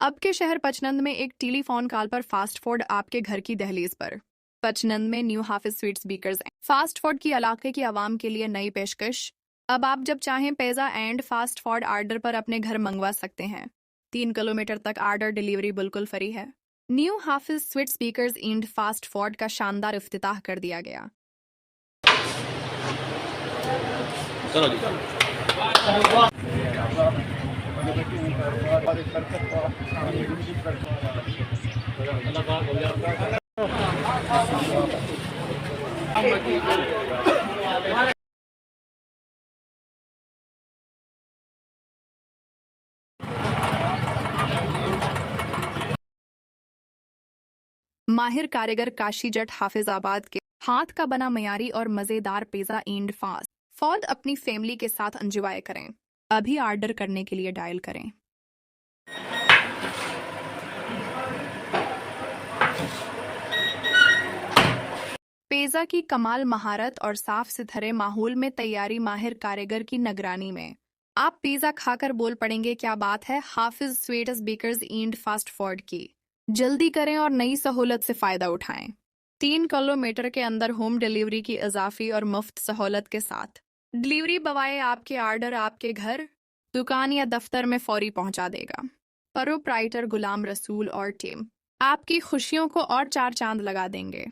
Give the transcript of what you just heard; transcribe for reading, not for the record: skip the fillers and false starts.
अब के शहर पचनंद में एक टेलीफोन कॉल पर फास्ट फूड आपके घर की दहलीज पर। पचनंद में new Hafiz sweets bakers fast food की इलाके की आवाम के लिए नई पेशकश। अब आप जब चाहें pizza and fast food order पर अपने घर मंगवा सकते हैं। 3 किलोमीटर तक ऑर्डर डिलीवरी बिल्कुल फ्री है। New Hafiz sweets bakers and fast food का शानदार इफ्तिताह कर दिया गया। चलो जी माहिर कारीगर काशी जट हाफिजाबाद के हाथ का बना मयारी और मजेदार पिज्जा एंड फास्ट फूड अपनी फैमिली के साथ एंजॉय करें। अभी ऑर्डर करने के लिए डायल करें। पिज्जा की कमाल महारत और साफ सुथरे माहौल में तैयारी माहिर कारीगर की निगरानी में। आप पिज्जा खाकर बोल पड़ेंगे क्या बात है। Hafiz sweets bakers and fast food की जल्दी करें और नई सहूलत से फायदा उठाएं। 3 किलोमीटर के अंदर होम डिलीवरी की इजाफी और मुफ्त सहूलत के साथ डिलीवरी बवाए आपके ऑर्डर आपके घर, दुकान या दफ्तर में फौरी पहुंचा देगा। प्रोप्राइटर गुलाम रसूल और टीम आपकी खुशियों को और 4 चांद लगा देंगे।